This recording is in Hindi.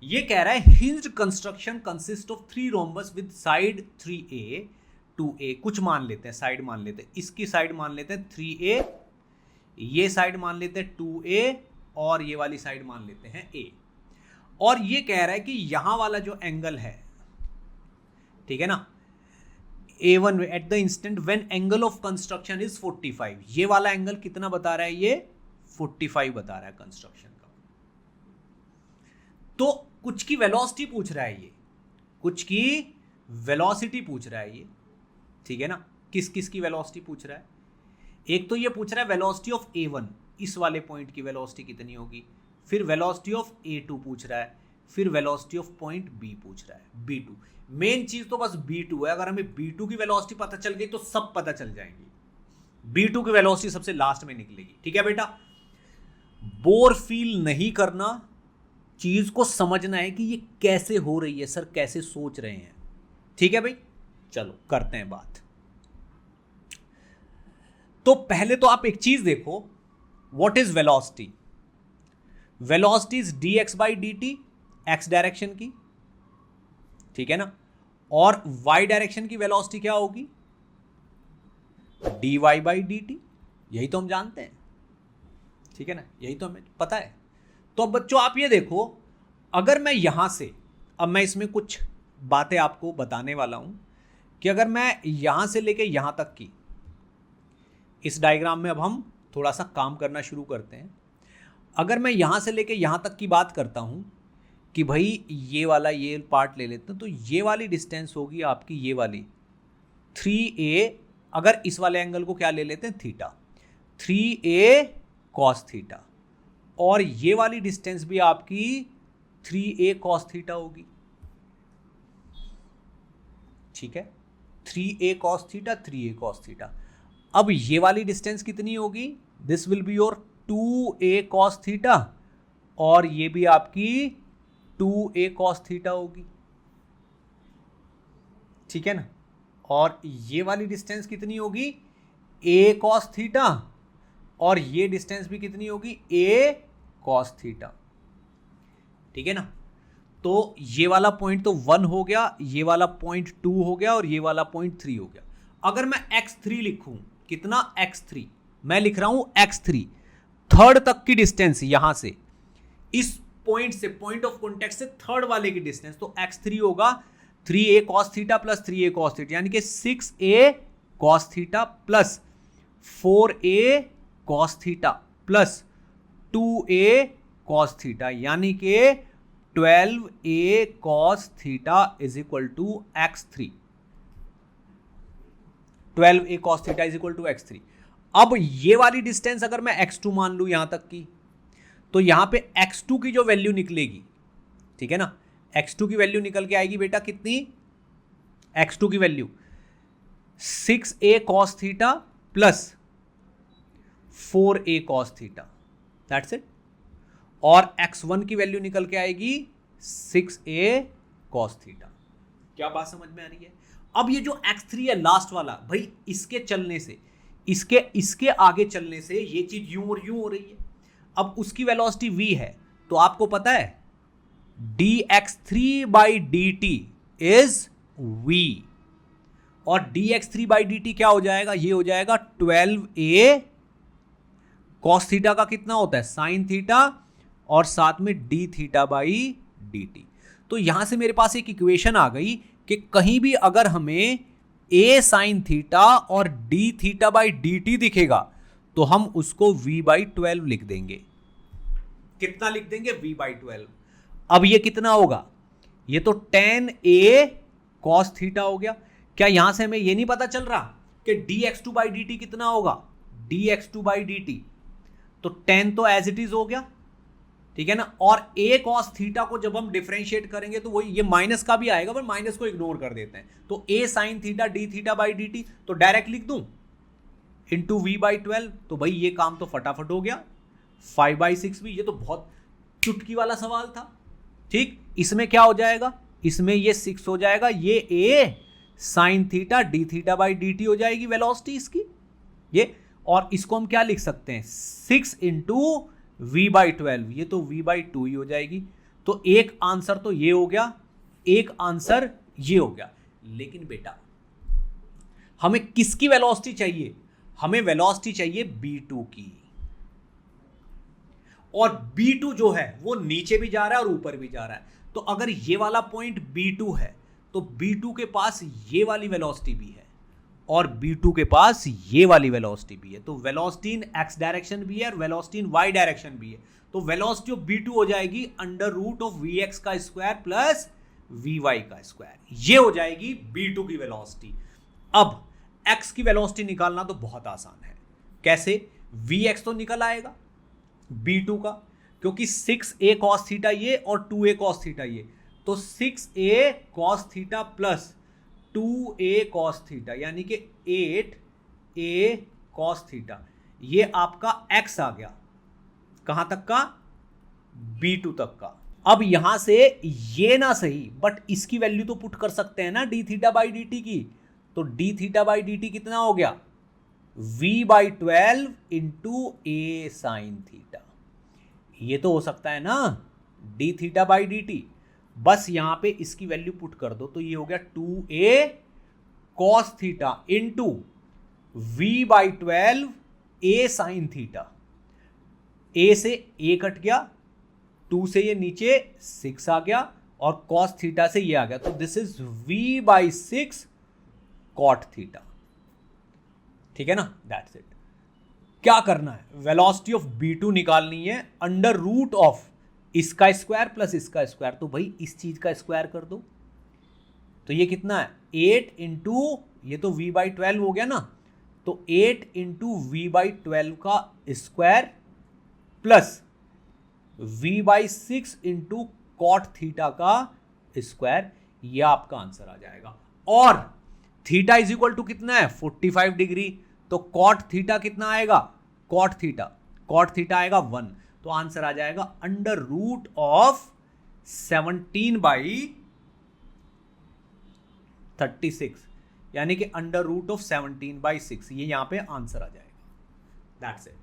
ये कह रहा है hinged construction consist of 3 rhombus with side 3a 2a, कुछ मान लेते हैं, साइड मान लेते हैं, इसकी साइड मान लेते हैं 3a, ये साइड मान लेते हैं 2a और ये वाली साइड मान लेते हैं a। और ये कह रहा है कि यहां वाला जो एंगल है, ठीक है ना, A1 at the instant when angle of construction is 45, ये वाला एंगल कितना बता रहा है, ये 45 बता रहा है कंस्ट्रक्शन का। तो कुछ की वेलोसिटी पूछ रहा है, ये कुछ की वेलोसिटी पूछ रहा है ये, ठीक है ना, किस किस की वेलोसिटी पूछ रहा है। एक तो ये पूछ रहा है वेलोसिटी ऑफ A1, इस वाले पॉइंट की वेलोसिटी कितनी होगी, फिर वेलोसिटी ऑफ A2 पूछ रहा है, फिर वेलोसिटी ऑफ पॉइंट B पूछ रहा है, B2। मेन चीज तो बस B2 है, अगर हमें B2 की वेलोसिटी पता चल गई तो सब पता चल जाएंगी। B2 की वेलोसिटी सबसे लास्ट में निकलेगी, ठीक है बेटा। बोर फील नहीं करना, चीज को समझना है कि ये कैसे हो रही है, सर कैसे सोच रहे हैं, ठीक है भाई। चलो करते हैं बात। तो पहले तो आप एक चीज देखो, what is velocity. Velocity is dx by dt, x direction की, ठीक है ना, और y डायरेक्शन की वेलोसिटी क्या होगी, dy बाई dt, यही तो हम जानते हैं, ठीक है ना, यही तो हमें पता है। तो अब बच्चों आप ये देखो, अगर मैं यहां से, अब मैं इसमें कुछ बातें आपको बताने वाला हूं कि अगर मैं यहां से लेके यहां तक की, इस डायग्राम में अब हम थोड़ा सा काम करना शुरू करते हैं। अगर मैं यहां से लेके यहां तक की बात करता हूं कि भाई ये वाला ये पार्ट ले लेते हैं, तो ये वाली डिस्टेंस होगी आपकी, ये वाली 3a, अगर इस वाले एंगल को क्या ले लेते हैं, थीटा, 3a कॉस थीटा, और ये वाली डिस्टेंस भी आपकी 3a कॉस थीटा होगी, ठीक है, 3a cos theta, 3a cos theta. अब ये वाली डिस्टेंस कितनी होगी, this will be your 2a cos theta, और ये भी आपकी 2a कॉस थीटा होगी, ठीक है ना, और ये वाली डिस्टेंस कितनी होगी, a कॉस थीटा, और ये डिस्टेंस भी कितनी होगी, a कॉस थीटा, ठीक है ना। तो ये वाला पॉइंट तो 1 हो गया, ये वाला पॉइंट 2 हो गया, और ये वाला पॉइंट 3 हो गया। अगर मैं x3 लिखूं, कितना, x3, मैं लिख रहा हूं x3, थर्ड तक की डिस्टेंस, यहां से इस पॉइंट से, पॉइंट ऑफ कॉन्टेक्ट से थर्ड वाले की डिस्टेंस, तो x3 होगा 3a cos theta plus 3a cos theta, यानी कि 6a cos theta plus 4a cos theta plus 2a cos theta, यानी कि 12a cos theta is equal to x3, 12a cos theta is equal to x3। अब ये वाली डिस्टेंस अगर मैं x2 मान लूं यहां तक की, तो यहां पे x2 की जो वैल्यू निकलेगी, ठीक है ना, x2 की वैल्यू निकल के आएगी बेटा कितनी, x2 की value 6a cos theta plus 4a cos theta, that's it. और x1 की वैल्यू निकल के आएगी 6a cos थीटा। क्या बात समझ में आ रही है। अब ये जो x3 है लास्ट वाला, भाई इसके चलने से, इसके आगे चलने से ये चीज यूं और यूं हो रही है। अब उसकी वेलोसिटी v है, तो आपको पता है dx3 by dt is v, और dx3 बाई dt क्या हो जाएगा, ये हो जाएगा 12a cos थीटा का कितना होता है, साइन थीटा, और साथ में d थीटा बाई dt। तो यहां से मेरे पास एक इक्वेशन आ गई कि कहीं भी अगर हमें a साइन थीटा और d थीटा बाई dt दिखेगा, तो हम उसको v बाई 12 लिख देंगे। कितना लिख देंगे, v बाई 12। अब ये कितना होगा, ये तो tan a cos थीटा हो गया। क्या यहां से हमें ये नहीं पता चल रहा कि dx2 बाई dt कितना होगा, dx2 बाई dt, तो tan तो एज इट इज हो गया, ठीक है ना। और a cos थीटा को जब हम डिफरेंशिएट करेंगे तो वही ये माइनस का भी आएगा, पर माइनस को इग्नोर कर देते हैं। तो a sine theta d theta by dt, तो डायरेक्ट लिख दूं इंटू v बाई 12, तो भाई ये काम तो फटाफट हो गया। 5/6 भी, ये तो बहुत चुटकी वाला सवाल था, ठीक। इसमें क्या हो जाएगा, इसमें ये 6 हो जाएगा, ये a sine theta d theta by dt हो जाएगी वेलोसिटी इसकी ये, और इसको हम क्या लिख सकते हैं, 6 इंटू v बाई 12, ये तो v बाई 2 ही हो जाएगी। तो एक आंसर तो ये हो गया, एक आंसर ये हो गया। लेकिन बेटा हमें किसकी वेलोसिटी चाहिए? हमें वेलोसिटी चाहिए b2 की, और b2 जो है वो नीचे भी जा रहा है और ऊपर भी जा रहा है। तो अगर ये वाला पॉइंट b2 है तो b2 के पास ये वाली वेलोसिटी भी है और b2 के पास ये वाली वेलोसिटी भी है। तो वेलोसिटी इन x डायरेक्शन भी है और वेलोसिटी इन y डायरेक्शन भी है। तो वेलोसिटी ऑफ b2 हो जाएगी अंडर रूट ऑफ vx का स्क्वायर प्लस vy का स्क्वायर, ये हो जाएगी b2 की वेलोसिटी। अब x की वेलोसिटी निकालना तो बहुत आसान है। कैसे? vx तो निकल आएगा b2 का, क्योंकि 6a cos थीटा ये और 2a cos थीटा ये, तो 6a cos theta plus 2a cos theta यानी कि 8a cos थीटा, ये आपका x आ गया। कहां तक का? b2 तक का। अब यहां से ये ना सही बट इसकी वैल्यू तो पुट कर सकते हैं ना d theta by D T की। तो d theta by D T कितना हो गया? v/12 into a sine theta. ये तो हो सकता है ना, d theta by D T. बस यहां पे इसकी वैल्यू पुट कर दो, तो ये हो गया 2a cos theta into v/12 a sine theta. a से a कट गया, 2 से ये नीचे 6 आ गया और cos थीटा से ये आ गया, तो this is v/6 cot theta. ठीक है ना? That's it. क्या करना है? वेलोसिटी ऑफ b2 निकालनी है अंडर रूट ऑफ इसका स्क्वायर प्लस इसका स्क्वायर। तो भाई इस चीज का स्क्वायर कर दो, तो ये कितना है? 8 इंटू ये तो v/12 हो गया ना, तो 8 इंटू v/12 का square plus v/6 into cot theta का स्क्वायर, ये आपका आंसर आ जाएगा। और थीटा इज इक्वल टू कितना है? 45 डिग्री। तो कॉट थीटा कितना आएगा? कॉट थीटा आएगा 1। तो आंसर आ जाएगा अंडर रूट ऑफ 17/36, यानी कि अंडर रूट ऑफ 17/6। ये यहां पे आंसर आ जाएगा। That's it.